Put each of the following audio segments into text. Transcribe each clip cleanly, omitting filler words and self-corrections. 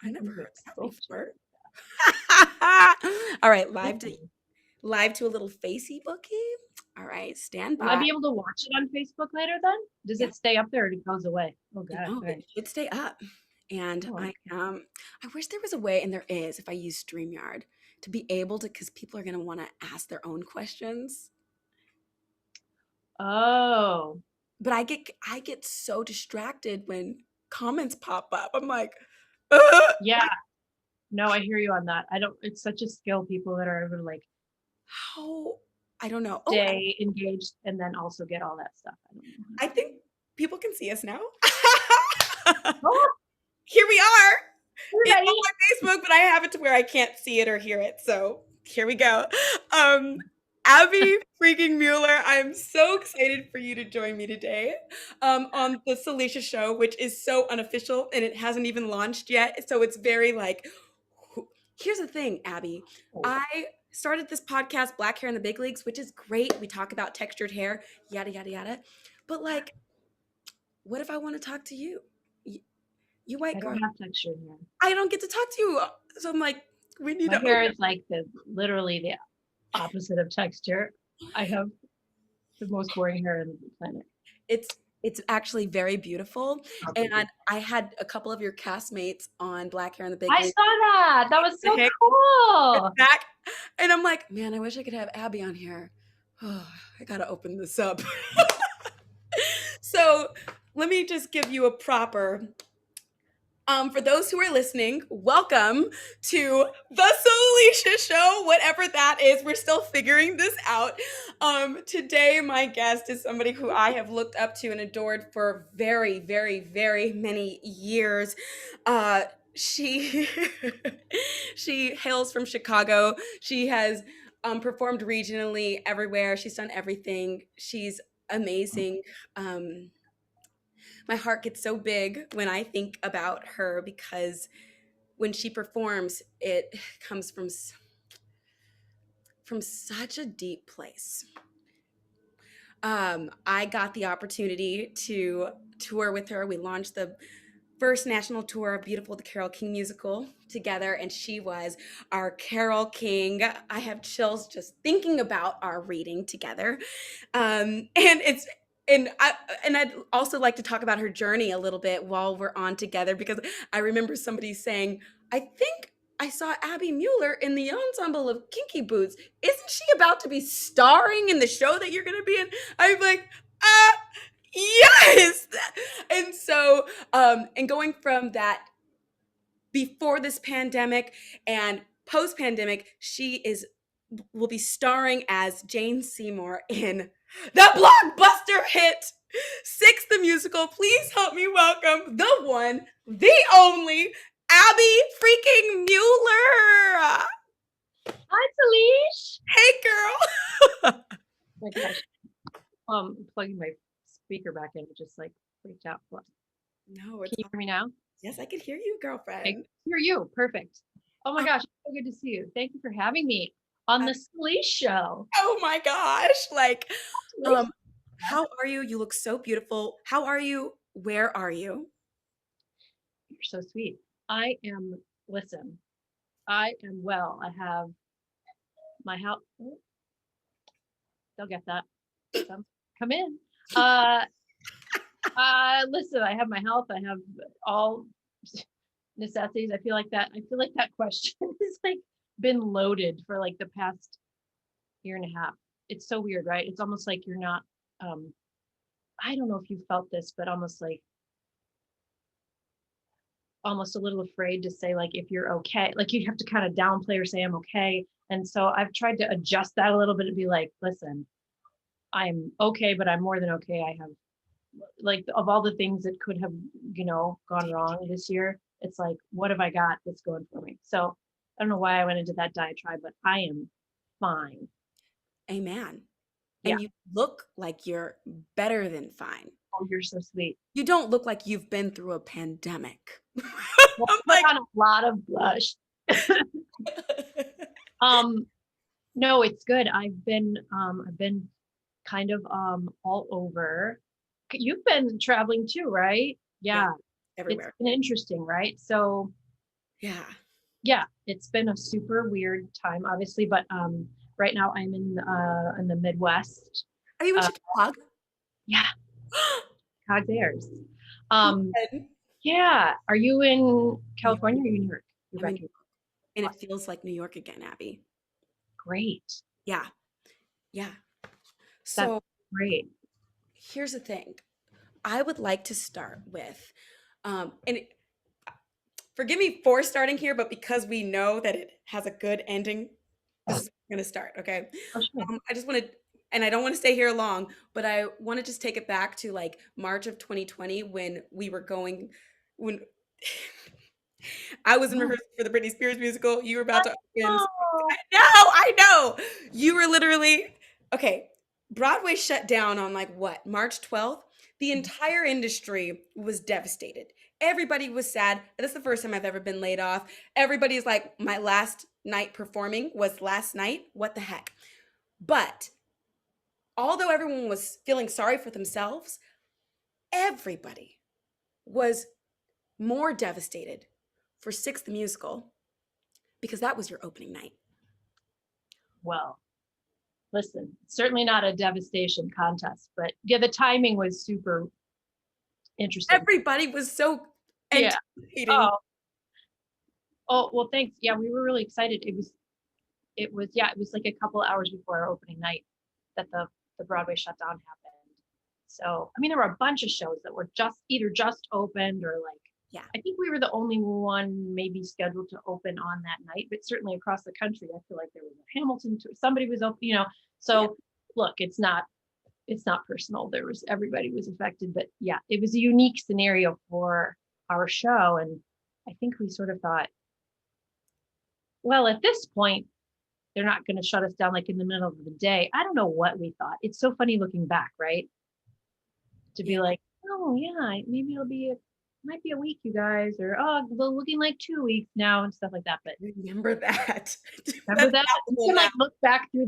I never heard that So before. All right, live to a little Facebooky. All right, stand Will I by. be able to watch it on Facebook later then? Does Yeah, it stay up there or it goes away? Oh God. no, All it right. should stay up. And Oh, okay. I wish there was a way, and there is, if I use StreamYard, to be able to, because people are gonna want to ask their own questions. Oh, But I get so distracted when comments pop up. I'm like, "Ugh." yeah. No, I hear you on that. I don't, it's such a skill, people that are able to like How? I don't know. Oh, stay engaged and then also get all that stuff. I don't know how I to do think people can see us now. it. Oh, Here we are. we're It's on ready. my Facebook, but I have it to where I can't see it or hear it. So here we go. Um, Abby freaking Mueller, I'm so excited for you to join me today on the Salisha Show, which is so unofficial and it hasn't even launched yet. So it's very like, here's the thing, Abby. I started this podcast, Black Hair in the Big Leagues, which is great. We talk about textured hair, yada, yada, yada. But like, what if I want to talk to you? You white I girl. don't have texture here. I don't get to talk to you. So I'm like, we need My to hair open. is like literally the opposite of texture. I have the most boring hair on the planet. It's actually very beautiful. And I had a couple of your castmates on Black Hair in the Big I League. saw that. That was so Hey, cool. back. And I'm like, man, I wish I could have Abby on here. Oh, I gotta open this up. So let me just give you a proper for those who are listening, welcome to the Salisha Show, whatever that is. We're still figuring this out. Today, my guest is somebody who I have looked up to and adored for very, very, very many years. She she hails from Chicago. She has performed regionally everywhere. She's done everything. She's amazing. My heart gets so big when I think about her because when she performs, it comes from such a deep place. I got the opportunity to tour with her. We launched the first national tour of Beautiful the Carole King musical together, and she was our Carole King. I have chills just thinking about our reading together. And it's and I'd also like to talk about her journey a little bit while we're on together because I remember somebody saying, I think I saw Abby Mueller in the ensemble of Kinky Boots. Isn't she about to be starring in the show that you're going to be in? I'm like, yes. And so, and going from that before this pandemic and post pandemic, will be starring as Jane Seymour in the blockbuster hit Six the Musical. Please help me welcome the one, the only Abby freaking Mueller. Hi, Salish. Hey, girl. Oh my gosh. Plugging my speaker back in, it just like freaked out. No, Can it's you hear me now? yes, I can hear you, I girlfriend. can hear you. Perfect. Oh my gosh, it's so good to see you. Thank you for having me on the Salisha Show. Oh my gosh. Like, Salisha. how are you? You look so beautiful. How are you? Where are you? You're so sweet. Listen, I am well. I have my house. Oh, they'll get that. Come in. Listen, I have my health. I have all necessities. I feel like that question has like been loaded for like the past year and a half. It's so weird, right? It's almost like you're not, I don't know if you felt this, but almost a little afraid to say like if you're okay, like you have to kind of downplay or say I'm okay. And so I've tried to adjust that a little bit and be like, listen, I'm okay, but I'm more than okay. I have like of all the things that could have, gone wrong this year, it's like, what have I got that's going for me? So I don't know why I went into that diatribe, but I am fine. Amen. Yeah. And you look like you're better than fine. Oh, you're so sweet. You don't look like you've been through a pandemic. Well, I'm put like, on a lot of blush. No, it's good. I've been kind of all over. You've been traveling too, right? yeah, Yeah. It's everywhere. been interesting, right? So Yeah, it's been a super weird time, obviously, but right now I'm in the Midwest. Are you in Uh, Chicago? yeah, Chicago Bears. Um, Fun. yeah, are you in New York. California or New York? You're I'm in back New here. York, and it Awesome. feels like New York again, Abby. Great. Yeah, yeah. That's So great. here's the thing. I would like to start with, and forgive me for starting here, but because we know that it has a good ending, this is going to start. Okay. Oh, sure. I just want to, and I don't want to stay here long, but I want to just take it back to like March of 2020 when we were going, when I was in Oh, rehearsal for the Britney Spears musical. You were about to open. oh, I know. You were literally, okay. Broadway shut down on like what, March 12th? The entire industry was devastated. Everybody was sad. That's the first time I've ever been laid off. Everybody's like, my last night performing was last night. What the heck? But although everyone was feeling sorry for themselves, everybody was more devastated for Six the Musical because that was your opening night. well, listen, certainly not a devastation contest, but yeah, the timing was super interesting. Everybody was so Yeah. anticipating. Oh, well, thanks. Yeah, we were really excited. Yeah, it was like a couple of hours before our opening night that the Broadway shutdown happened. So, I mean, there were a bunch of shows that were either just opened or like, Yeah. I think we were the only one maybe scheduled to open on that night, but certainly across the country, I feel like there was a Hamilton tour, somebody was open, So Yeah. look, it's not personal. Everybody was affected, but yeah, it was a unique scenario for our show. And I think we sort of thought, well, at this point, they're not going to shut us down like in the middle of the day. I don't know what we thought. It's so funny looking back, right? To be Yeah. like, oh yeah, maybe might be a week, you guys, or oh, they're looking like 2 weeks now and stuff like that. But Remember that. remember That's that? You palpable can now. like look back through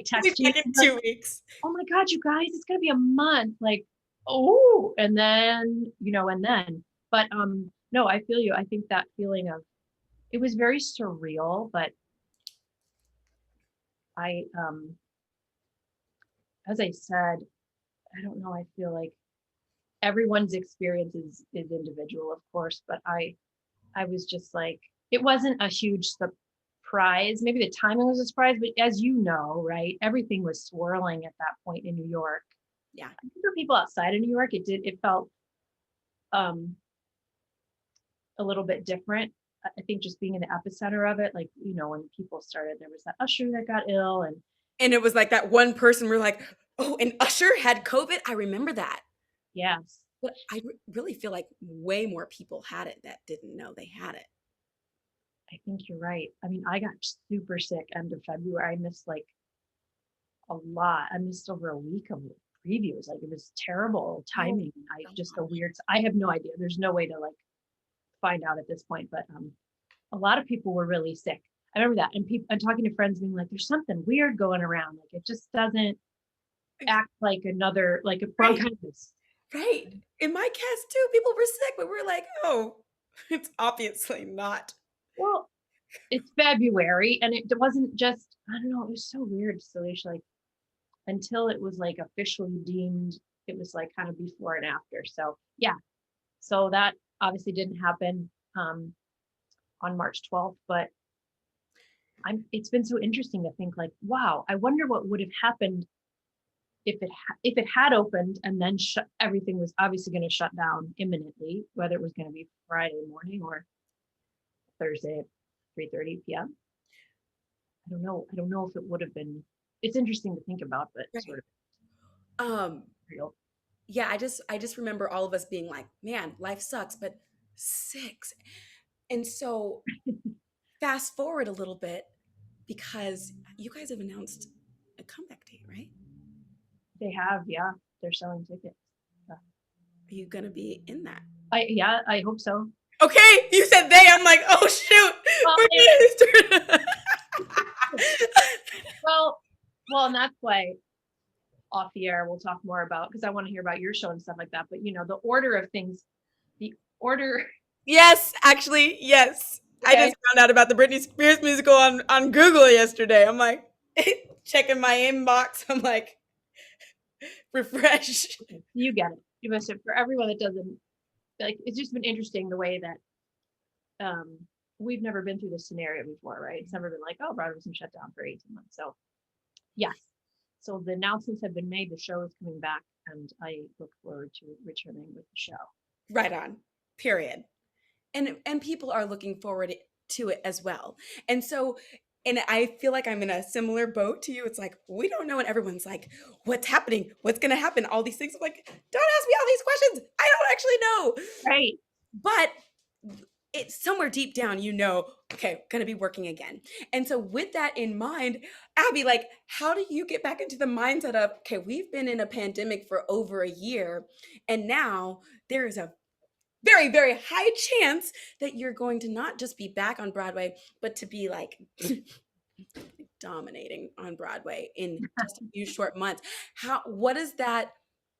text you, Back in like, 2 weeks. oh my God, you guys, it's gonna be a month. Like, oh, and then, but no, I feel you. I think that feeling of it was very surreal, but I as I said, I don't know, I feel like everyone's experience is individual, of course, but I was just like, it wasn't a huge surprise. Maybe the timing was a surprise, but as you know, right, everything was swirling at that point in New York. Yeah. I think for people outside of New York, it felt um a little bit different. I think just being in the epicenter of it, like, when people started, there was that usher that got ill, and And it was like that one person we're like, oh, and Usher had COVID. I remember that. yes, But I really feel like way more people had it that didn't know they had it. I think you're right. I mean, I got super sick end of February. I missed like a lot. I missed over a week of previews. Like, it was terrible timing. I have no idea. There's no way to like find out at this point, but a lot of people were really sick. I remember that. And I'm talking to friends being like, there's something weird going around. Like, it just doesn't act like like a bronchitis. Right. In my cast too, people were sick, but we're like, oh, it's obviously not. Well, it's February and it wasn't just, I don't know, it was so weird, Salisha, like until it was like officially deemed, it was like kind of before and after. So yeah. So that obviously didn't happen on March 12th, but it's been so interesting to think like, wow, I wonder what would have happened if it had opened and then everything was obviously going to shut down imminently, whether it was going to be Friday morning or Thursday at 3:30 p.m. I don't know. I don't know if it would have been. It's interesting to think about, but Right. sort Um, of real. yeah, I just remember all of us being like, man, life sucks, but six. And so fast forward a little bit because you guys have announced a comeback date, right? They have, yeah. They're selling tickets. Are you gonna be in that? I hope so. Okay, you said they. I'm like, oh shoot. Well, and that's why off the air we'll talk more about, because I want to hear about your show and stuff like that. But the order of things, the order Yes, actually, yes. I Okay. just found out about the Britney Spears musical on Google yesterday. I'm like checking my inbox. I'm like, refresh. You get it. You must have, for everyone that doesn't, like, it's just been interesting the way that we've never been through this scenario before, right? It's never been like, oh, Broadway's been shut down for 18 months. So yes. So the announcements have been made, the show is coming back, and I look forward to returning with the show. Right on. Period. And people are looking forward to it as well. And so and I feel like I'm in a similar boat to you. It's like we don't know, and everyone's like, "What's happening? What's going to happen?" All these things. I'm like, don't ask me all these questions. I don't actually know. Right. But it's somewhere deep down, okay, gonna be working again. And so with that in mind, Abby, like, how do you get back into the mindset of, okay, we've been in a pandemic for over a year, and now there is a very, very high chance that you're going to not just be back on Broadway, but to be like dominating on Broadway in just a few short months. What is that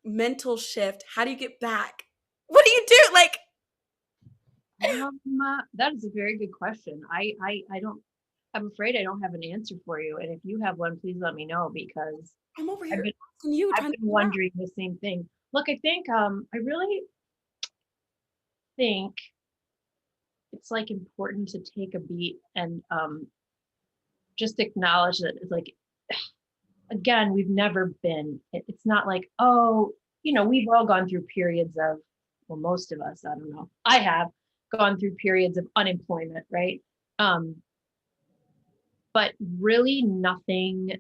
mental shift? How do you get back? What do you do? Like, That is a very good question. I don't, I'm afraid I don't have an answer for you. And if you have one, please let me know, because I'm over I've here been, asking you, I've trying to been figure out. wondering the same thing. Look, I think, I really think it's like important to take a beat and just acknowledge that it's like, again, we've never been, it's not like, oh, we've all gone through periods of, well, most of us, I don't know, I have gone through periods of unemployment, right? Um, but really nothing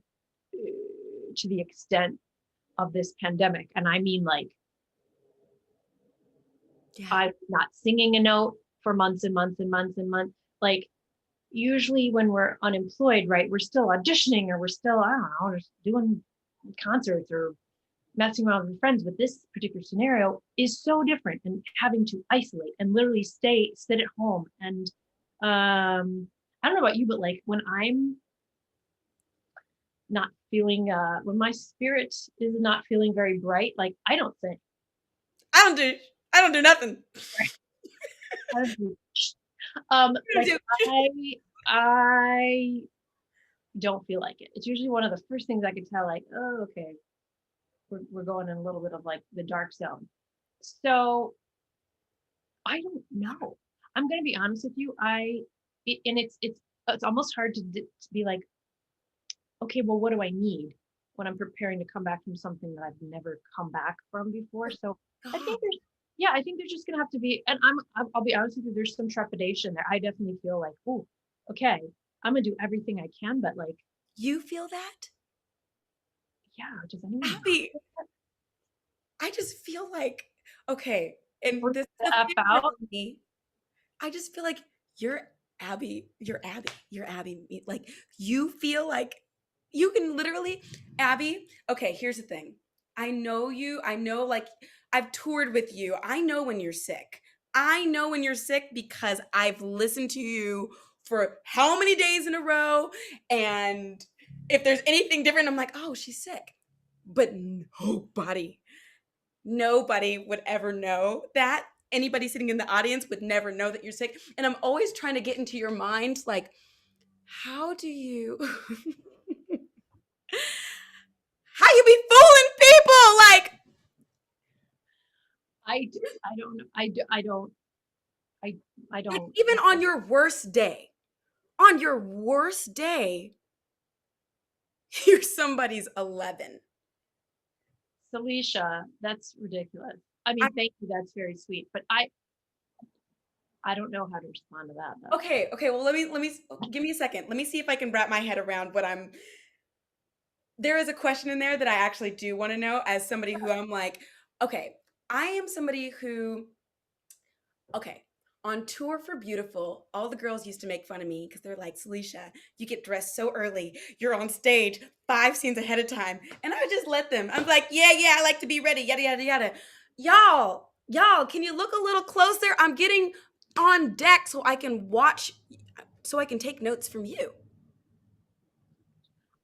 to the extent of this pandemic. And I mean, like, Yeah. I'm not singing a note for months and months and months and months. Like, usually when we're unemployed, right, we're still auditioning, or we're still, I don't know, just doing concerts or messing around with friends. But this particular scenario is so different, and having to isolate and literally sit at home. And I don't know about you, but like when I'm not feeling, when my spirit is not feeling very bright, like I don't sing. I don't do I don't do nothing. I don't do, I don't like do I don't feel like it. It's usually one of the first things I could tell, like, oh, okay, we're going in a little bit of like the dark zone. So I don't know. I'm gonna be honest with you. And it's almost hard to be like, okay, well, what do I need when I'm preparing to come back from something that I've never come back from before? So I God. think I think there's just gonna have to be, and I'll be honest with you, there's some trepidation there. I definitely feel like, oh, okay, I'm gonna do everything I can, but like, You feel that? yeah, does anyone Abby, else? I just feel like, okay, and We're this is the the F thing about out. me. I just feel like you're Abby, you're Abby. Like, you feel like you can literally, Abby, okay, here's the thing. I know you, I know, like, I've toured with you. I know when you're sick. I know when you're sick because I've listened to you for how many days in a row. And if there's anything different, I'm like, oh, she's sick. But nobody would ever know that. Anybody sitting in the audience would never know that you're sick. And I'm always trying to get into your mind, like, how do you how you be fooling people? Like, I don't know. I I don't. even on your worst day, on your worst day, you're somebody's 11. Salisha, that's ridiculous. I I, mean, thank you. That's very sweet, but I don't know how to respond to that though. okay, well, let me give me a second. Let me see if I can wrap my head around what I'm there is a question in there that I actually do want to know as somebody who I'm like, okay, I am somebody who, okay, on tour for Beautiful, all the girls used to make fun of me because they're like, Salisha, you get dressed so early. You're on stage 5 scenes ahead of time. And I would just let them. I'm like, yeah, I like to be ready, yada, yada, yada. Y'all, can you look a little closer? I'm getting on deck so I can watch, so I can take notes from you.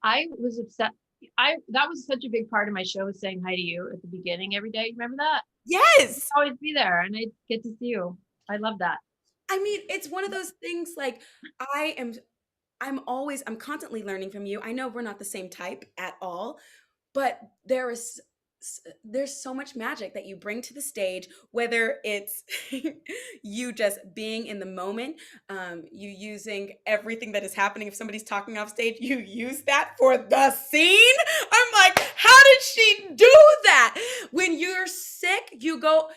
I was upset. I That was such a big part of my show, was saying hi to you at the beginning every day. Remember that? Yes. Always be there, and I get to see you. I love that. I mean, it's one of those things like I am I'm constantly learning from you. I know we're not the same type at all, but there's so much magic that you bring to the stage, whether it's you just being in the moment, you using everything that is happening. If somebody's talking off stage, you use that for the scene. I'm like, how did she do that? When you're sick, you go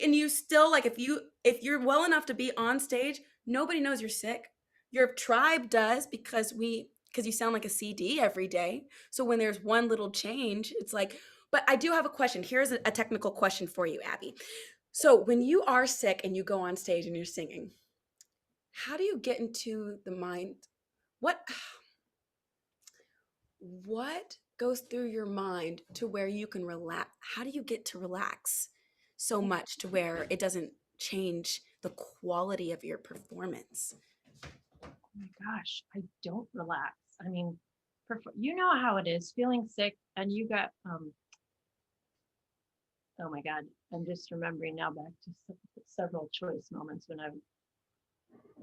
and you still like, if you're well enough to be on stage, nobody knows you're sick. Your tribe does, because you sound like a CD every day. So when there's one little change, it's like, but I do have a question. Here's a technical question for you, Abby. So when you are sick and you go on stage and you're singing, how do you get into the mind? What what goes through your mind to where you can relax? How do you get to relax so much to where it doesn't change the quality of your performance? Oh my gosh, I don't relax. I mean, you know how it is feeling sick and you got oh my God, I'm just remembering now back to several choice moments when I've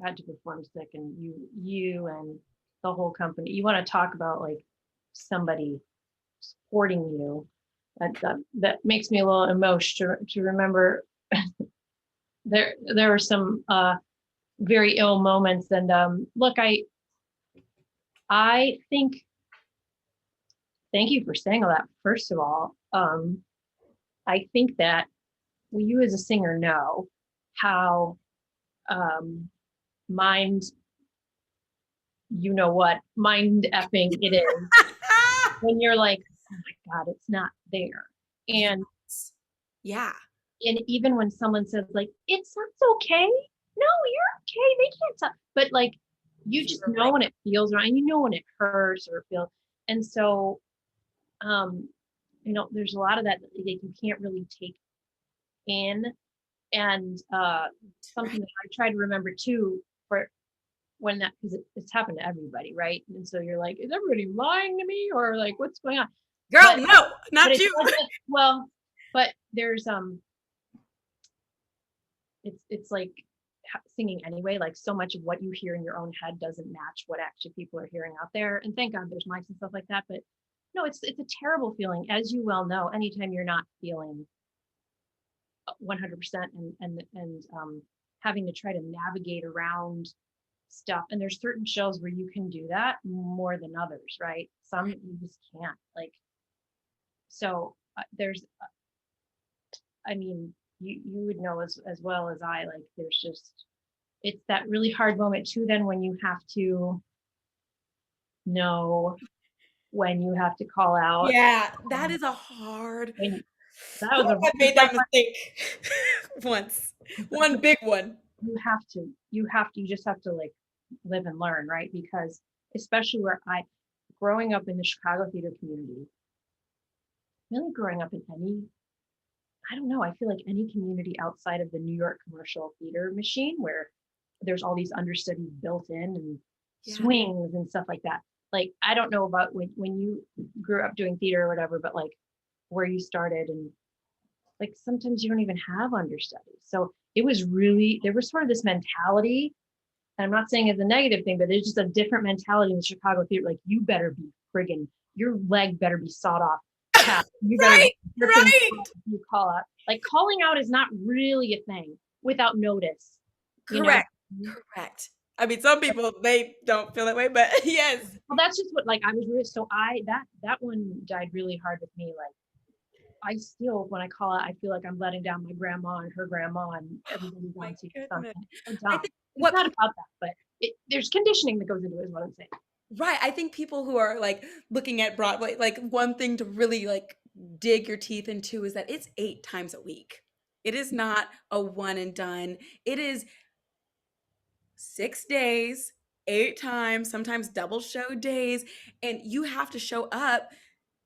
had to perform sick and you and the whole company. You want to talk about like somebody supporting you. That makes me a little emotional to remember. There were some very ill moments, and look, I think, thank you for saying all that. First of all, I think that you as a singer know how mind mind effing it is when you're like, oh my God, it's not there. And yeah. And even when someone says like, it's okay. No, you're okay. They can't tell. But like, you just know when it feels right. You know when it hurts or feels. And so, there's a lot of that you can't really take in. And something that I try to remember too, for when that, because it's happened to everybody, right? And so you're like, is everybody lying to me, or like, what's going on? Girl, no, not you. Well, but there's it's like singing anyway. Like so much of what you hear in your own head doesn't match what actually people are hearing out there. And thank God there's mics and stuff like that. But no, it's a terrible feeling, as you well know. Anytime you're not feeling 100% and having to try to navigate around stuff. And there's certain shows where you can do that more than others, right? Some you just can't. Like, so there's, I mean, you would know as well as I, like, there's just, it's that really hard moment too, then when you have to know when you have to call out. Yeah, that is a hard. That was I made that mistake once. One big one. You just have to like live and learn, right? Because especially growing up in the Chicago theater community, really growing up in I don't know, I feel like any community outside of the New York commercial theater machine where there's all these understudies built in and swings and stuff like that. Like, I don't know about when you grew up doing theater or whatever, but like where you started, and like sometimes you don't even have understudies. So there was sort of this mentality, and I'm not saying it's a negative thing, but there's just a different mentality in the Chicago theater. Like, you better be friggin', your leg better be sawed off. You better you call out. Like, calling out is not really a thing without notice. Correct. Correct. I mean, some people, they don't feel that way, but yes. Well, that's just what, like, I was really, so that one died really hard with me. Like, I still, when I call out, I feel like I'm letting down my grandma and her grandma and everybody wants to do something. It's not about that, but there's conditioning that goes into it, is what I'm saying. Right. I think people who are like looking at Broadway, like one thing to really like dig your teeth into is that it's 8 times a week. It is not a one and done. It is 6 days, 8 times, sometimes double show days. And you have to show up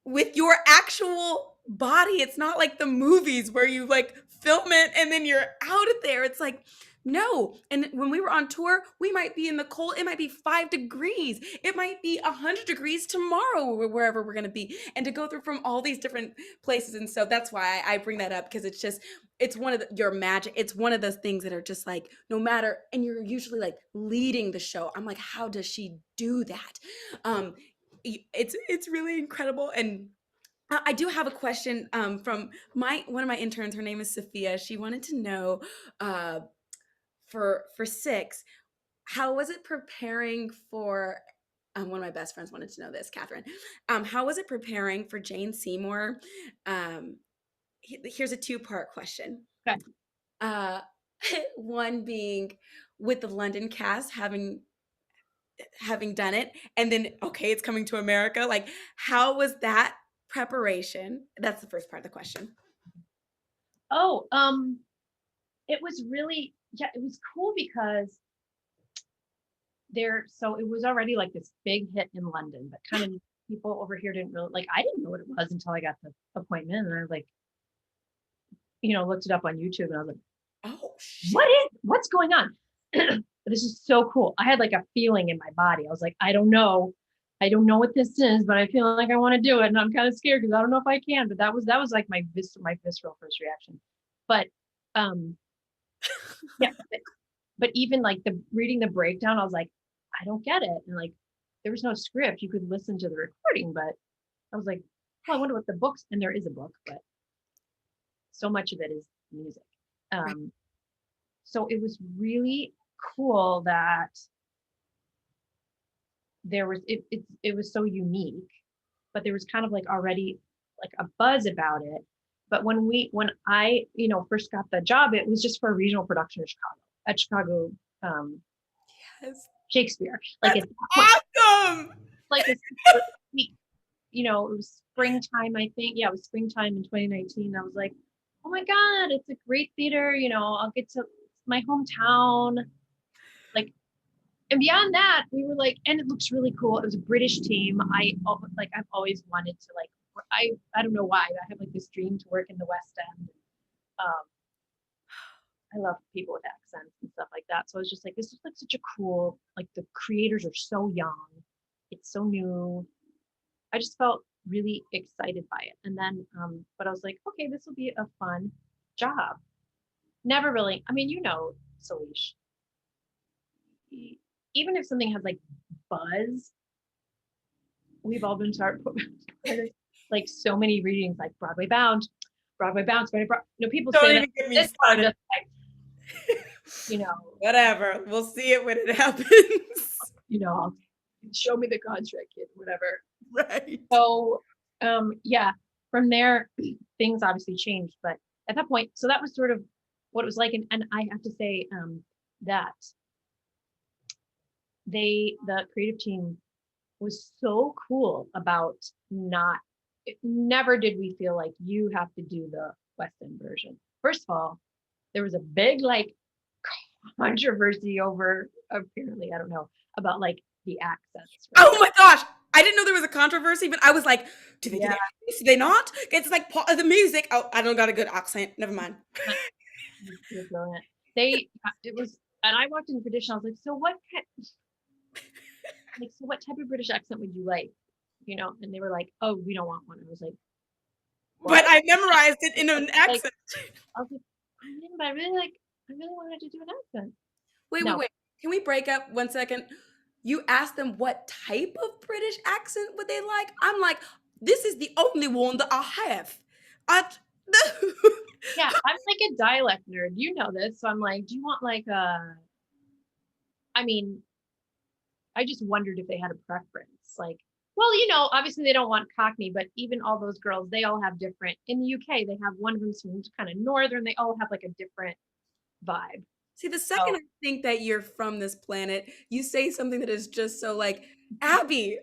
with your actual body. It's not like the movies where you like film it and then you're out of there. It's like No. And when we were on tour, we might be in the cold. It might be 5 degrees. It might be 100 degrees tomorrow, wherever we're going to be. And to go through from all these different places. And so that's why I bring that up, because it's just, it's one of your magic. It's one of those things that are just like, no matter, and you're usually like leading the show. I'm like, how does she do that? It's really incredible. And I do have a question from one of my interns. Her name is Sophia. She wanted to know, uh, for six, how was it preparing for one of my best friends wanted to know this, Catherine. How was it preparing for Jane Seymour? Here's a two-part question. Okay. One being with the London cast having done it, and then okay, it's coming to America. Like, how was that preparation? That's the first part of the question. Oh, it was really, yeah, it was cool because so it was already like this big hit in London, but kind of people over here didn't really, like, I didn't know what it was until I got the appointment, and I was like, looked it up on YouTube, and I was like, oh shit, what's going on? This is so cool. I had like a feeling in my body. I was like, I don't know what this is, but I feel like I want to do it, and I'm kind of scared because I don't know if I can. But that was like my visceral first reaction. But yeah, but even like reading the breakdown, I was like, I don't get it. And like, there was no script. You could listen to the recording, but I was like, oh, I wonder what the books, and there is a book, but so much of it is music. Right. So it was really cool that there was, it was so unique, but there was kind of like already like a buzz about it. But when I, first got the job, it was just for a regional production at Chicago Yes. Shakespeare. Like, That's it's awesome. like it was springtime, I think. Yeah, it was springtime in 2019. I was like, oh my God, it's a great theater. I'll get to my hometown. Like, and beyond that, we were like, and it looks really cool. It was a British team. I've always wanted to, like, I don't know why, but I have like this dream to work in the West End. Um, I love people with accents and stuff like that. So I was just like, this is like such a cool, like, the creators are so young. It's so new. I just felt really excited by it. And then, but I was like, okay, this will be a fun job. Never really, I mean, Salish, even if something has like buzz, we've all been like so many readings, like Broadway Bound, people Don't say even that get me this started. like, Whatever. We'll see it when it happens. Show me the contract, kid, whatever. Right. So, yeah, from there, things obviously changed, but at that point, so that was sort of what it was like. And I have to say, that the creative team was so cool about never did we feel like you have to do the West End version. First of all, there was a big like controversy over, apparently, I don't know, about like the accents. Right? Oh my gosh. I didn't know there was a controversy, but I was like, do they get accents? Do they not? It's like part of the music. Oh, I don't got a good accent. Never mind. You're brilliant. It was, and I walked in tradition. I was like, so what type of British accent would you like? And they were like, oh, we don't want one. I was like, what? But I memorized it in an accent. I was like, but I really wanted to do an accent. Wait. Can we break up 1 second? You asked them what type of British accent would they like? I'm like, this is the only one that I have. Yeah, I'm like a dialect nerd. You know this. So I'm like, do you want like I mean, I just wondered if they had a preference. Like, well, obviously they don't want Cockney, but even all those girls, they all have different. In the UK, they have one of them seems kind of northern. They all have like a different vibe. See, the second I think that you're from this planet, you say something that is just so like, Abby,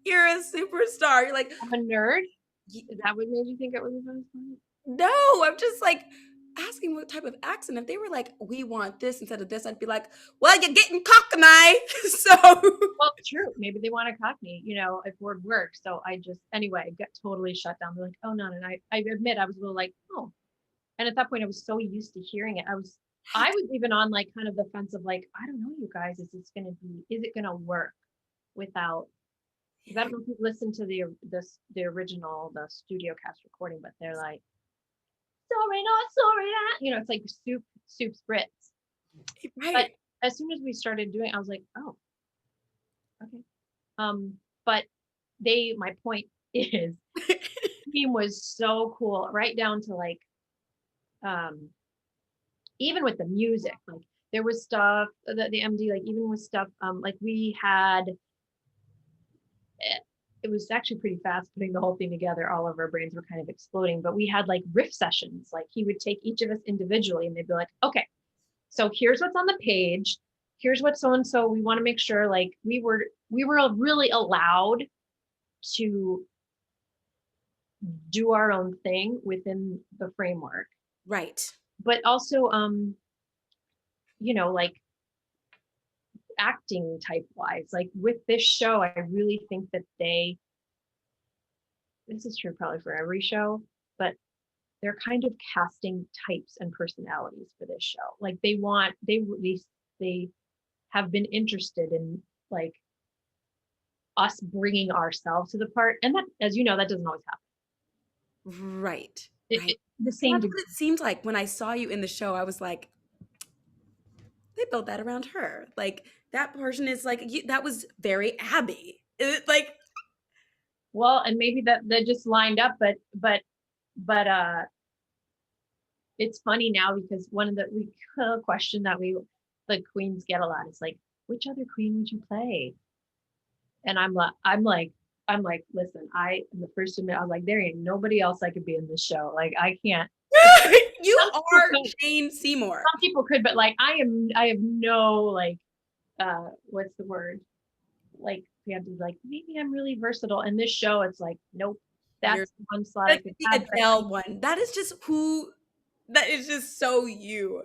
you're a superstar. You're like, I'm a nerd. Is that what made you think it was a fun planet? No, I'm just like asking what type of accent. If they were like, we want this instead of this, I'd be like, well, you're getting Cockney. So, well, true. Maybe they want a Cockney, if word works. So I just, anyway, got totally shut down. They're like, oh, no. And I admit I was a little like, oh. And at that point, I was so used to hearing it. I was I was even on like kind of the fence of like, I don't know, you guys, is it gonna work without, because I don't know if you've listened to the original, the studio cast recording, but they're like, sorry, not sorry, that, it's like soup's Brits. But Right. as soon as we started doing, I was like, oh, okay. But my point is, the team was so cool, right down to like, even with the music, like there was stuff that the MD, like even with stuff, like we had, it was actually pretty fast putting the whole thing together. All of our brains were kind of exploding, but we had like riff sessions. Like he would take each of us individually and they'd be like, okay, so here's what's on the page. Here's what so-and-so, we want to make sure like we were really allowed to do our own thing within the framework. Right. But also, like acting type wise, like with this show, I really think that this is true probably for every show, but they're kind of casting types and personalities for this show. Like they have been interested in like us bringing ourselves to the part. And that, as you know, that doesn't always happen. Right. The same. That's what it seemed like when I saw you in the show. I was like, they built that around her. Like that person is like, that was very Abby. Like, well, and maybe that just lined up, but it's funny now because one of the question that the queens get a lot is like, which other queen would you play? And I'm like, listen, I am the first to admit, I was like, there ain't nobody else I could be in this show. Like I can't. you are Jane Seymour. Some people could, but like I have no like, what's the word? Like we have to like, maybe I'm really versatile. In this show, it's like, nope, that's the one slot I could have. The Adele one. That is just that is just so you.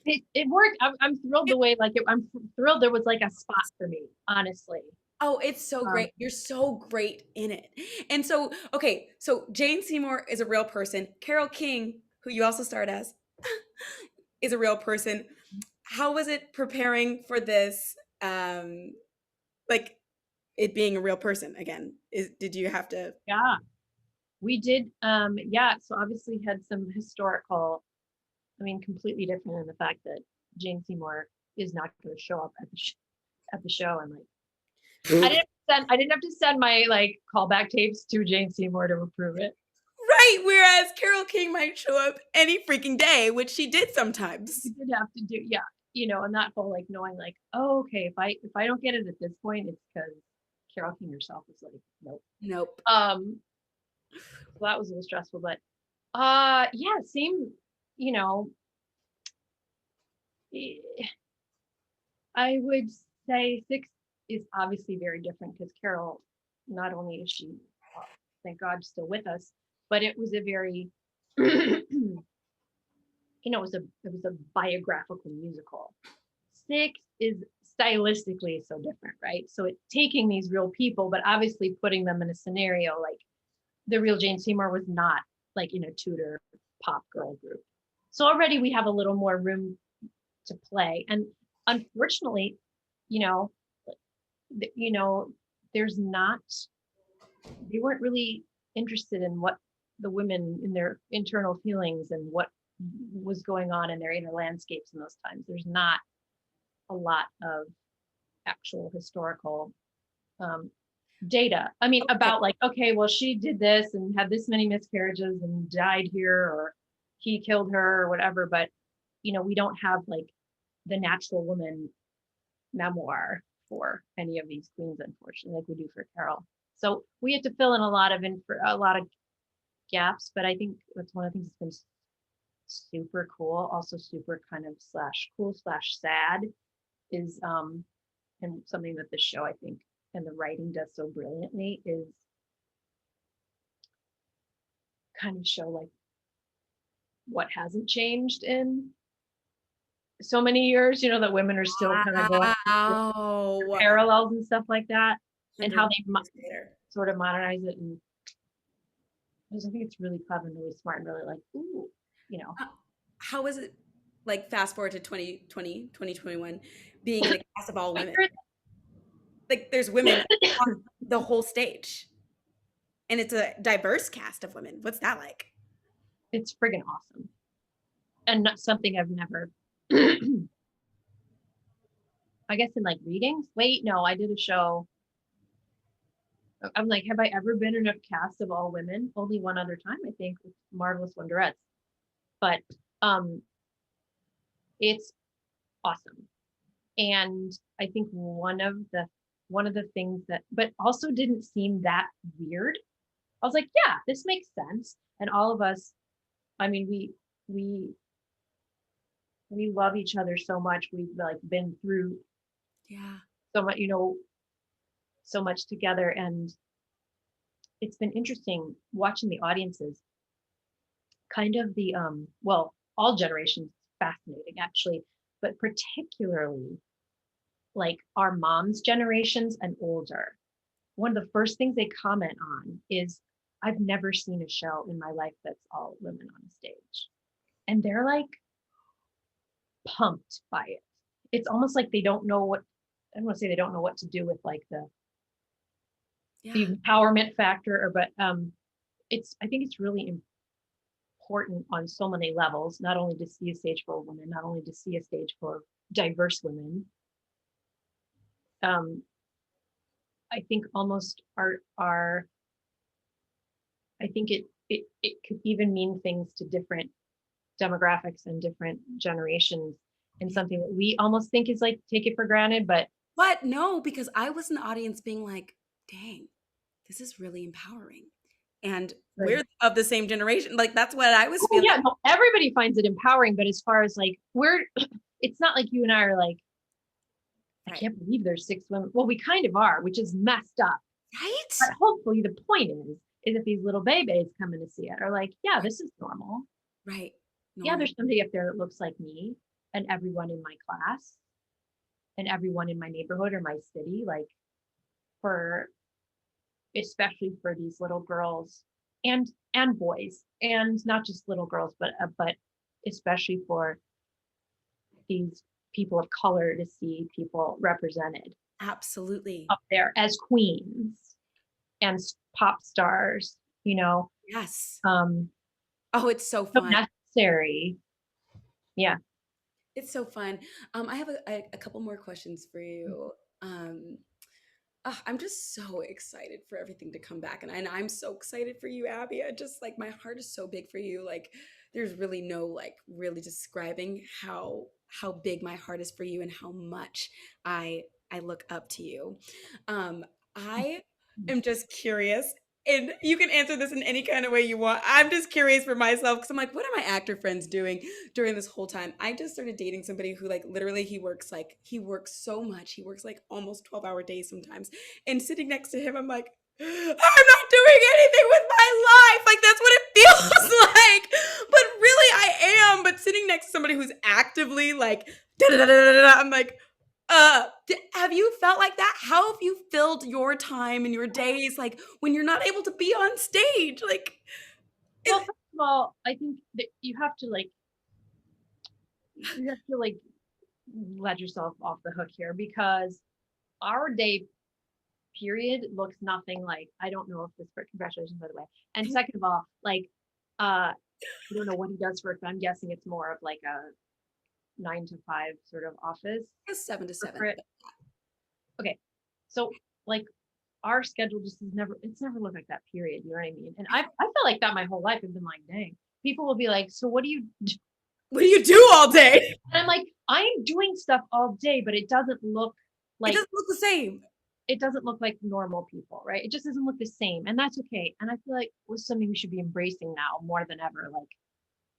It worked. I'm thrilled the way I'm thrilled there was like a spot for me, honestly. Oh, it's so great. You're so great in it. And so, okay, so Jane Seymour is a real person. Carole King, who you also starred as, is a real person. How was it preparing for this? Like it being a real person again? Did you have to? Yeah, we did. Yeah, so obviously had some historical, I mean, completely different in the fact that Jane Seymour is not going to show up at the show, and like I didn't have to send my like callback tapes to Jane Seymour to approve it. Right, whereas Carole King might show up any freaking day, which she did sometimes. You did have to do, yeah, and that whole like knowing like, oh, okay, if I don't get it at this point, it's because Carole King herself is like, Nope. So that was a little stressful, but yeah, same, I would say 6 is obviously very different because Carol, not only is she, thank God, still with us, but it was a very, it was a biographical musical. 6 is stylistically so different, right? So it's taking these real people, but obviously putting them in a scenario like the real Jane Seymour was not like in a Tudor pop girl group. So already we have a little more room to play. And unfortunately, there's not, they weren't really interested in what the women in their internal feelings and what was going on in their inner landscapes in those times. There's not a lot of actual historical data. I mean, about like, okay, well, she did this and had this many miscarriages and died here, or he killed her or whatever. But, we don't have like the natural woman memoir for any of these queens, unfortunately, like we do for Carol. So we had to fill in a lot of gaps, but I think that's one of the things that's been super cool, also super kind of /sad is and something that the show, I think, and the writing does so brilliantly is kind of show like what hasn't changed in so many years, that women are still kind of going through parallels and stuff like that, and how they sort of modernize it. And I think it's really clever and really smart and really like, ooh, How is it Like fast forward to 2020, 2021, being in a cast of all women. Like there's women on the whole stage. And it's a diverse cast of women. What's that like? It's friggin' awesome. And not something I've never, I guess in like readings. Wait, no, I did a show. I'm like, have I ever been in a cast of all women? Only one other time, I think, with Marvelous Wonderettes. But it's awesome. And I think one of the things that, but also didn't seem that weird. I was like, yeah, this makes sense. And all of us, I mean, we love each other so much. We've like been through so much, so much together. And it's been interesting watching the audiences, kind of the well, all generations, fascinating actually, but particularly like our mom's generations and older. One of the first things they comment on is, I've never seen a show in my life that's all women on stage. And they're like pumped by it. It's almost like they don't know what, I don't want to say they don't know what to do with like the empowerment factor, but I think it's really important on so many levels, not only to see a stage full of women, not only to see a stage full of diverse women. I think almost our I think it could even mean things to different demographics and different generations, and something that we almost think is like take it for granted, but no, because I was in the audience being like, dang, this is really empowering. And we're of the same generation. Like that's what I was feeling. Yeah, no, everybody finds it empowering, but as far as like it's not like you and I are like, I can't believe there's 6 women. Well, we kind of are, which is messed up. Right? But hopefully the point is that these little babies coming to see it are like, yeah, this is normal. Right. Normal. Yeah, there's somebody up there that looks like me, and everyone in my class and everyone in my neighborhood or my city, like especially for these little girls and boys, and not just little girls, but especially for these people of color, to see people represented absolutely up there as queens and pop stars, yes. Oh, it's so fun. Necessary. Yeah, it's so fun. I have a couple more questions for you. I'm just so excited for everything to come back, and I'm so excited for you, Abby. I just like, my heart is so big for you. Like there's really no like really describing how big my heart is for you and how much I look up to you. I am just curious, and you can answer this in any kind of way you want. I'm just curious for myself because I'm like, what are my actor friends doing during this whole time? I just started dating somebody who like literally he works so much. He works like almost 12-hour days sometimes. And sitting next to him, I'm like, I'm not doing anything with my life. Like that's what it feels like. But really I am. But sitting next to somebody who's actively like, I'm like, have you felt like that? How have you filled your time and your days, like when you're not able to be on stage? Like, well, first of all, I think that you have to let yourself off the hook here, because our day period looks nothing like, I don't know if this, congratulations by the way. And second of all, like I don't know what he does for it, but I'm guessing it's more of like a 9 to 5 sort of office. 7 to 7. Okay. So like our schedule just never looked like that, period. You know what I mean? And I felt like that my whole life. I've been like, dang. People will be like, so what do you do all day? And I'm like, I'm doing stuff all day, but it doesn't look like, it doesn't look the same. It doesn't look like normal people, right? It just doesn't look the same. And that's okay. And I feel like it was something we should be embracing now more than ever. Like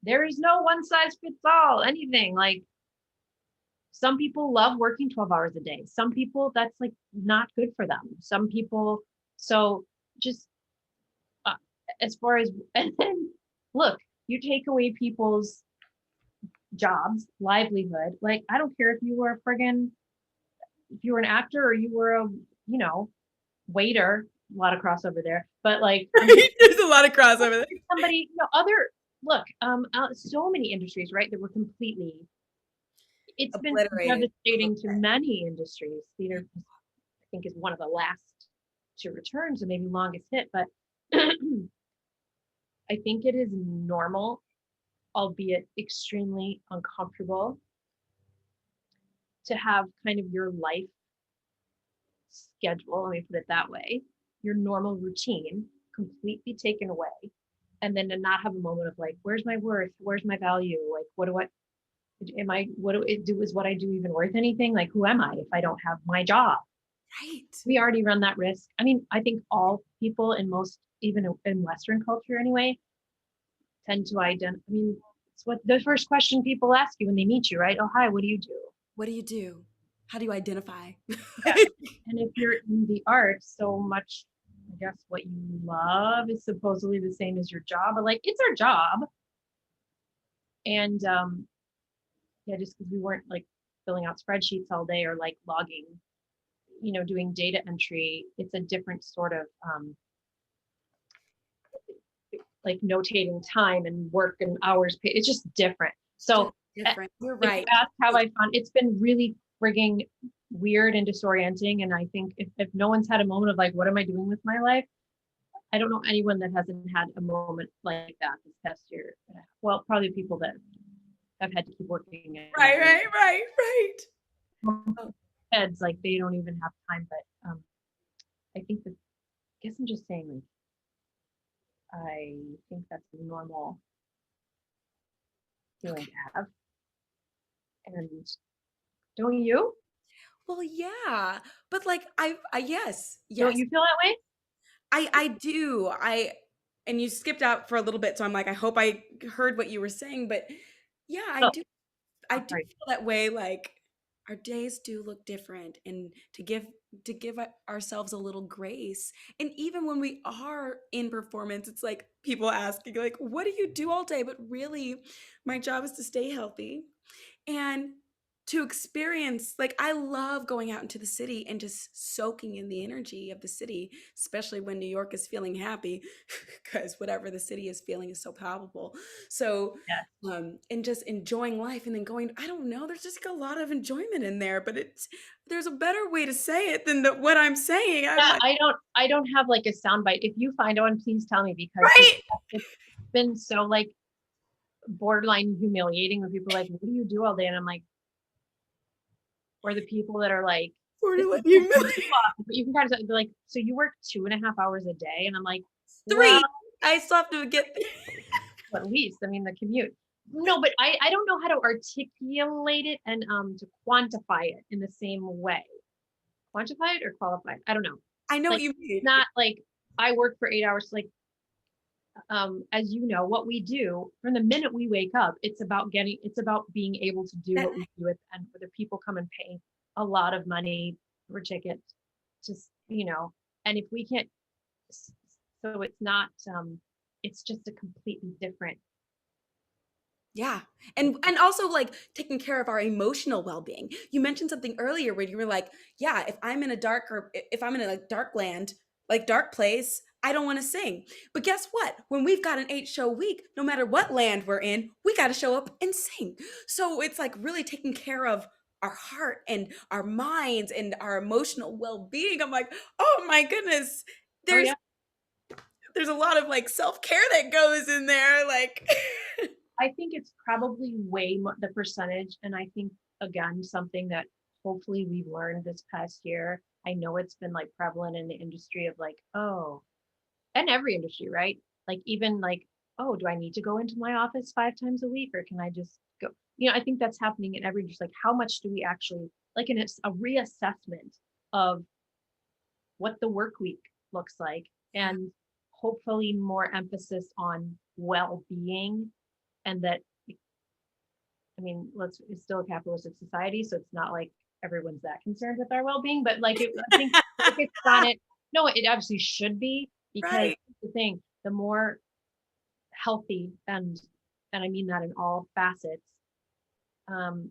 there is no one size fits all anything. Like some people love working 12 hours a day. Some people that's like not good for them. Some people, so just as far as, and then look, you take away people's jobs, livelihood. Like I don't care if you were if you were an actor or you were a, waiter, a lot of crossover there, but like there's a lot of crossover there. Somebody, other look, so many industries, right, that were completely, it's been Obliterated. devastating to many industries. Theater, I think, is one of the last to return, so maybe longest hit, but I think it is normal, albeit extremely uncomfortable, to have kind of your life schedule, let me put it that way, your normal routine completely taken away. And then to not have a moment of like, where's my worth? Where's my value? Like, what do I, am I, what do it do? Is what I do even worth anything? Like, who am I if I don't have my job? Right. We already run that risk. I mean, I think all people in most, even in Western culture anyway, tend to identify. I mean, it's what the first question people ask you when they meet you, right? Oh, hi, what do you do? What do you do? How do you identify? Yeah. And if you're in the arts, so much, I guess, what you love is supposedly the same as your job, but like, it's our job. And yeah, just because we weren't like filling out spreadsheets all day or like logging, doing data entry, it's a different sort of like notating time and work and hours paid. It's just different. So just different. You're if right. you ask how I found, it's been really frigging weird and disorienting. And I think if no one's had a moment of like, what am I doing with my life? I don't know anyone that hasn't had a moment like that this past year. Well, probably people that have had to keep working. Right. Heads, like they don't even have time. But I think that, I guess I'm just saying, like, I think that's a normal feeling to have. And don't you? Well, yeah, but like yes, Don't yes, you feel that way? I do. And you skipped out for a little bit, so I'm like, I hope I heard what you were saying, but yeah, I Oh, do. I do sorry. feel that way. Like our days do look different, and to give ourselves a little grace. And even when we are in performance, it's like people asking, like, "What do you do all day?" But really, my job is to stay healthy and to experience, like, I love going out into the city and just soaking in the energy of the city, especially when New York is feeling happy, because whatever the city is feeling is so palpable. So Yeah. and just enjoying life, and then going, I don't know, there's just like a lot of enjoyment in there, but there's a better way to say it than what I'm saying. I'm Yeah, like, I don't have like a soundbite. If you find one, please tell me, because right. it's been so like borderline humiliating when people are like, what do you do all day? And I'm like, or the people that are like, this is but you can kind of be like, so you work 2.5 hours a day? And I'm like, well, 3. I still have to get at least, I mean, the commute. No, but I don't know how to articulate it and to quantify it in the same way. Quantify it or qualify it? I don't know. I know what Like, you mean. not like I work for 8 hours. Like, as you know, what we do from the minute we wake up, it's about being able to do That, what we do with, and for the people come and pay a lot of money for tickets, just, and if we can't, so it's not, it's just a completely different. yeah. And also like taking care of our emotional well-being. You mentioned something earlier where you were like, yeah, if I'm in a dark land, like dark place, I don't want to sing. But guess what? When we've got an 8-show week, no matter what land we're in, we got to show up and sing. So it's like really taking care of our heart and our minds and our emotional well-being. I'm like, oh my goodness. Oh There's yeah. there's a lot of like self-care that goes in there, like I think it's probably way more the percentage. And I think, again, something that hopefully we've learned this past year. I know it's been like prevalent in the industry of like, oh, and every industry, right? Like, even like, oh, do I need to go into my office 5 times a week, or can I just go? I think that's happening in every industry. Like, how much do we actually, like, in a reassessment of what the work week looks like, and hopefully more emphasis on well-being. And that, I mean, it's still a capitalistic society, so it's not like everyone's that concerned with our well-being, but like, I think if it's on it, no, it obviously should be, because right. the thing, the more healthy, and I mean that in all facets, um,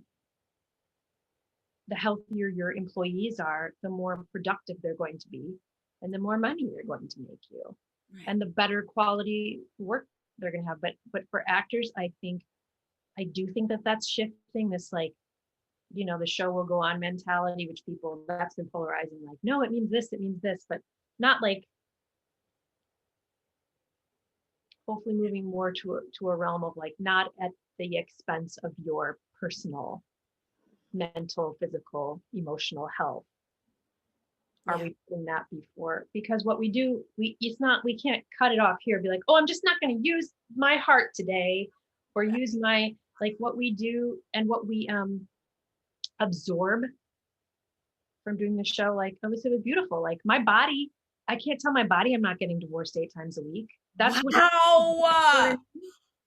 the healthier your employees are, the more productive they're going to be, and the more money they're going to make you, Right. and the better quality work they're going to have. But for actors, I do think that that's shifting this, like, the show will go on mentality, which people, that's been polarizing, like, no, it means this, but not like, hopefully moving more to a realm of like, not at the expense of your personal, mental, physical, emotional health. Are we putting that before? Because what we do, we can't cut it off here, be like, oh, I'm just not going to use my heart today, or use my, like, what we do and what we absorb from doing the show. Like, oh, this was beautiful. Like, my body, I can't tell my body I'm not getting divorced 8 times a week. That's wow.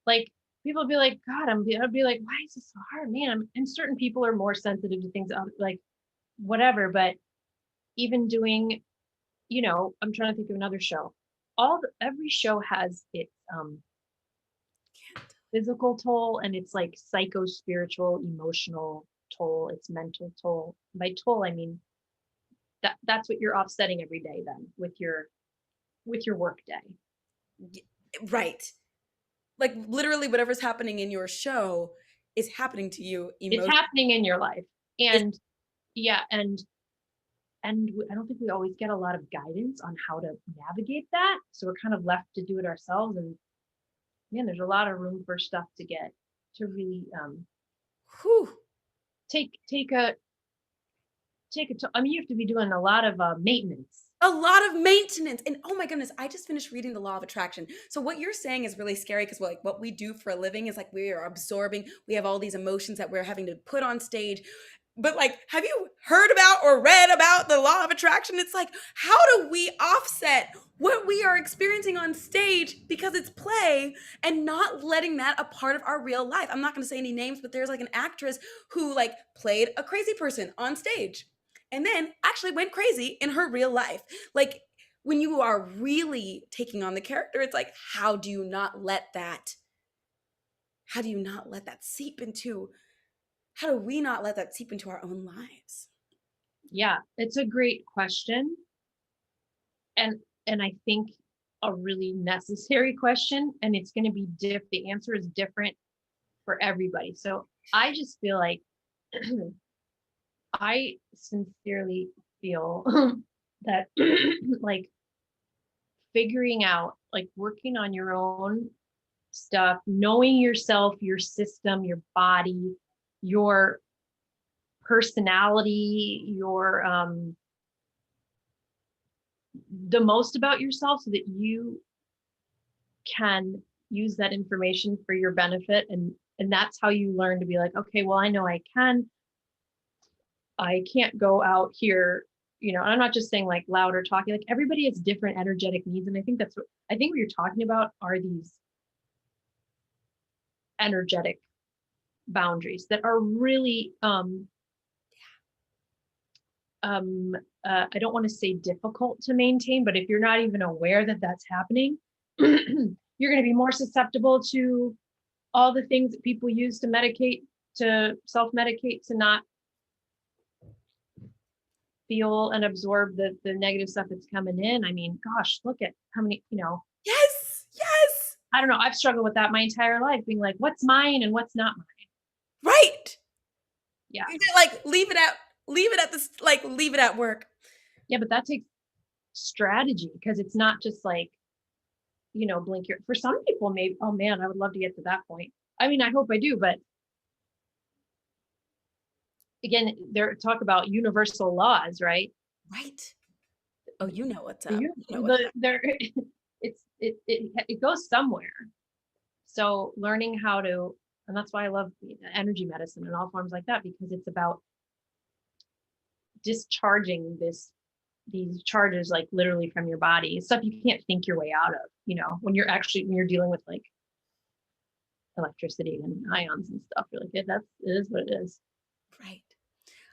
Like, people be like, God, I'd be like, why is this so hard, man? And certain people are more sensitive to things, like whatever. But even doing, I'm trying to think of another show. Every show has its physical toll, and it's like psycho-spiritual, emotional toll, it's mental toll. By toll, I mean that's what you're offsetting every day then with your work day. Right. Like, literally whatever's happening in your show is happening to you emotionally. It's happening in your life. And and I don't think we always get a lot of guidance on how to navigate that. So we're kind of left to do it ourselves. And man, there's a lot of room for stuff to really take I mean, you have to be doing a lot of maintenance. A lot of maintenance. And oh my goodness, I just finished reading The Law of Attraction. So what you're saying is really scary, because like what we do for a living is like we are absorbing, we have all these emotions that we're having to put on stage. But like, have you heard about or read about the law of attraction? It's like, how do we offset what we are experiencing on stage because it's play, and not letting that a part of our real life? I'm not going to say any names, but there's like an actress who like played a crazy person on stage and then actually went crazy in her real life. Like, when you are really taking on the character, it's like, how do we not let that seep into our own lives? Yeah, it's a great question. And I think a really necessary question, and it's going to be the answer is different for everybody. So I just feel like I sincerely feel that like figuring out, like working on your own stuff, knowing yourself, your system, your body, your personality, your the most about yourself, so that you can use that information for your benefit. And that's how you learn to be like, okay, well, I know I can't go out here, and I'm not just saying like louder talking, like everybody has different energetic needs. And I think what you're talking about are these energetic boundaries that are really I don't want to say difficult to maintain, but if you're not even aware that that's happening, you're going to be more susceptible to all the things that people use to self-medicate, to not feel and absorb the negative stuff that's coming in. I mean, gosh, look at how many, Yes. I don't know. I've struggled with that my entire life, being like, what's mine and what's not mine. Right. Yeah. Like, leave it at work. Yeah, but that takes strategy, because it's not just like, blink your, for some people, maybe, oh man, I would love to get to that point. I mean, I hope I do, but again, there talk about universal laws, right? Right. Oh, you know what's up. It goes somewhere. So learning how to, and that's why I love energy medicine and all forms like that, because it's about discharging these charges, like literally from your body, stuff you can't think your way out of, when you're dealing with like electricity and ions and stuff. You're like, it is what it is. Right.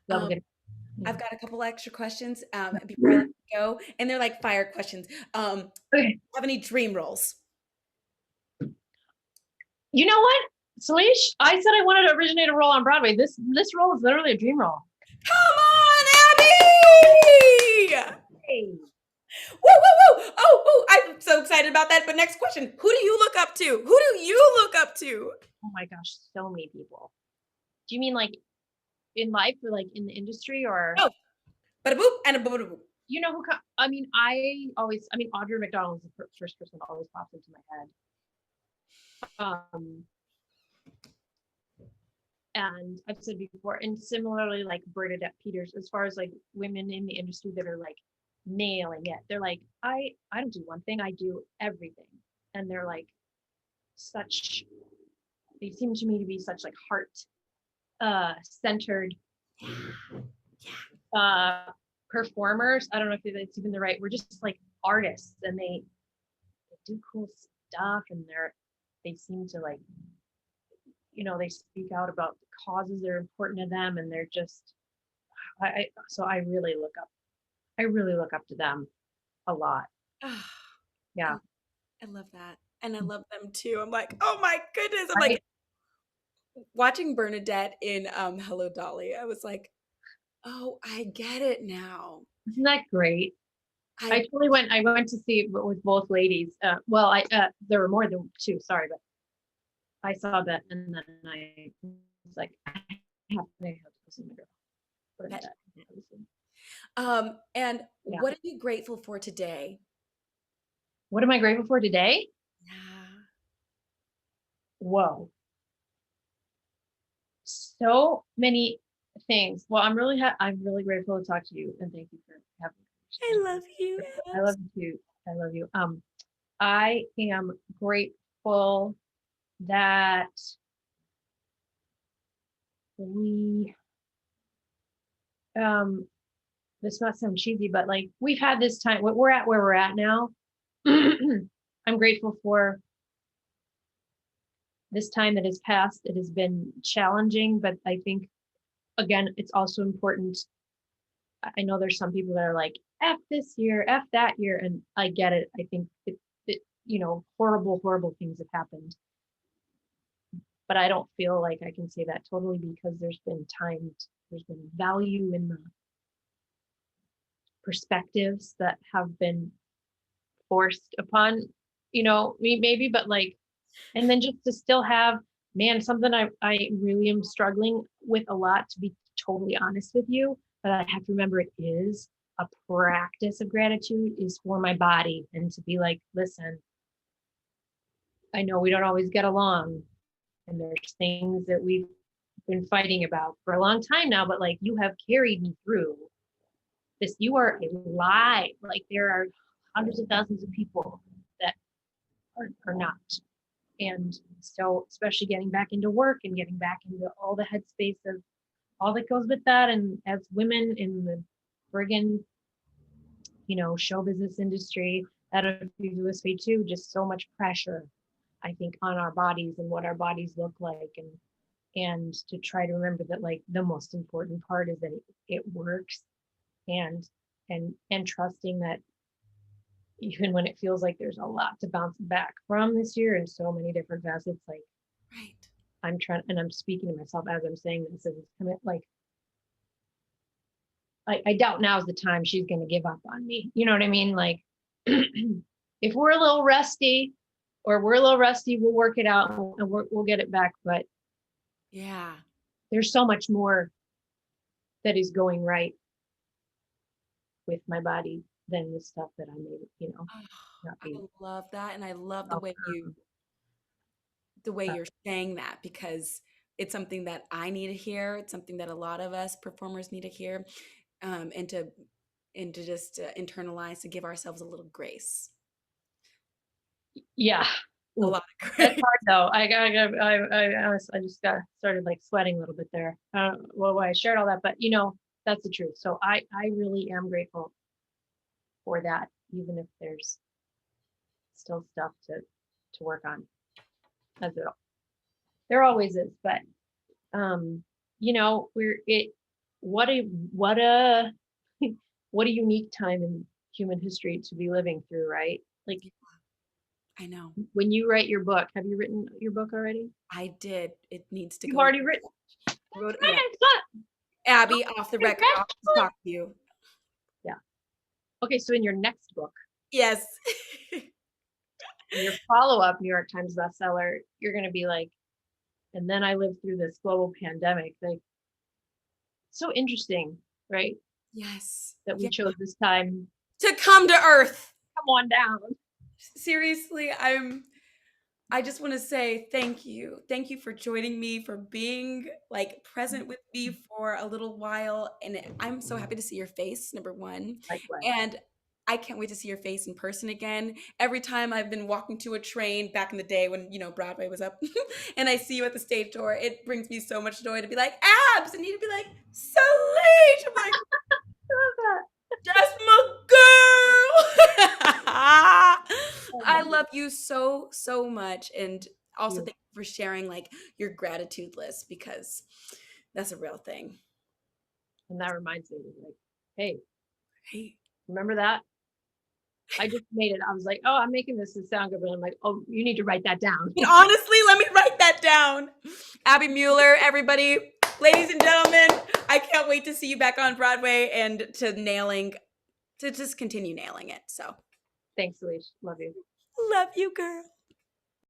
I've got a couple extra questions before I let you go, and they're like fire questions. Okay. Do you have any dream roles? You know what, Salish? I said I wanted to originate a role on Broadway. This role is literally a dream role. Come on, Abby! Hey. Woo, woo, woo. Oh, I'm so excited about that. But next question, who do you look up to? Who do you look up to? Oh my gosh, so many people. Do you mean like in life or like in the industry or? Oh, bada boop and a bada boop. You know who? I mean, Audrey McDonald is the first person that always pops into my head. And I've said before, and similarly, like Bernadette Peters, as far as like women in the industry that are like nailing it. They're like, I don't do one thing, I do everything. And they're like they seem to me to be such like heart centered performers. I don't know if that's even the right, we're just like artists, and they do cool stuff, and they seem to like, they speak out about the causes that are important to them, and they're just so I really look up to them a lot. Yeah. I love that. And I love them too. I'm like, oh my goodness. I'm Right? like watching Bernadette in Hello Dolly. I was like, oh, I get it now. Isn't that great? I went to see it with both ladies. There were more than two, sorry, but I saw that, and then I was like, I have to listen to Bernadette. And what are you grateful for today? What am I grateful for today? Yeah. Whoa. So many things. Well, I'm really grateful to talk to you, and thank you for having me. I love you. I love you too. I love you. I am grateful that we this might sound cheesy, but like we've had this time, we're at where we're at now. I'm grateful for this time that has passed. It has been challenging, but I think, again, it's also important. I know there's some people that are like, F this year, F that year, and I get it. I think horrible things have happened. But I don't feel like I can say that totally, because there's been value in the perspectives that have been forced upon, me maybe, but like, and then just to still have, man, something I really am struggling with a lot, to be totally honest with you, but I have to remember it is a practice of gratitude, is for my body, and to be like, listen, I know we don't always get along, and there's things that we've been fighting about for a long time now, but like, you have carried me through this. You are alive. Like, there are hundreds of thousands of people that are not. And so, especially getting back into work and getting back into all the headspace of all that goes with that, and as women in the friggin', show business industry, that us too, just so much pressure, I think, on our bodies and what our bodies look like, and to try to remember that, like, the most important part is that it works, and trusting that even when it feels like there's a lot to bounce back from this year in so many different facets, like, right, I'm trying, and I'm speaking to myself as I'm saying this, and it's like, I doubt now's the time she's going to give up on me. You know what I mean? Like, if we're a little rusty, we'll work it out, and we'll get it back. But yeah, there's so much more that is going right with my body than the stuff that I made, I love that. And I love the way you're saying that, because it's something that I need to hear. It's something that a lot of us performers need to hear, and to just internalize, to give ourselves a little grace. Yeah. A lot of grace. That's hard though. I just got started like sweating a little bit there. Well, I shared all that, but that's the truth. So I really am grateful for that, even if there's still stuff to work on, as there always is. But what a what a unique time in human history to be living through, right? Like, I know. When you write your book, have you written your book already? I did. It needs to You've go. already written. Yeah. Abby, off the record, I'll talk to you. Yeah. Okay, so in your next book, Yes. in your follow-up New York Times bestseller, you're going to be like, and then I lived through this global pandemic. Like, so interesting, right? Yes. That we Yeah. chose this time. To come to Earth. Come on down. Seriously, I just want to say thank you. Thank you for joining me, for being like present with me for a little while. And I'm so happy to see your face, number one. Likewise. And I can't wait to see your face in person again. Every time I've been walking to a train back in the day when, Broadway was up and I see you at the stage door, it brings me so much joy to be like, Abs, and you to be like, Salisha. I'm like, that's my girl. I love you so, so much. And also thank you for sharing like your gratitude list, because that's a real thing. And that reminds me, like, hey, Hey, remember that? I just made it. I was like, oh, I'm making this to sound good, but I'm like, oh, you need to write that down. and honestly, let me write that down. Abby Mueller, everybody, ladies and gentlemen, I can't wait to see you back on Broadway and to just continue nailing it. So Thanks, Salisha. Love you. love you, girl.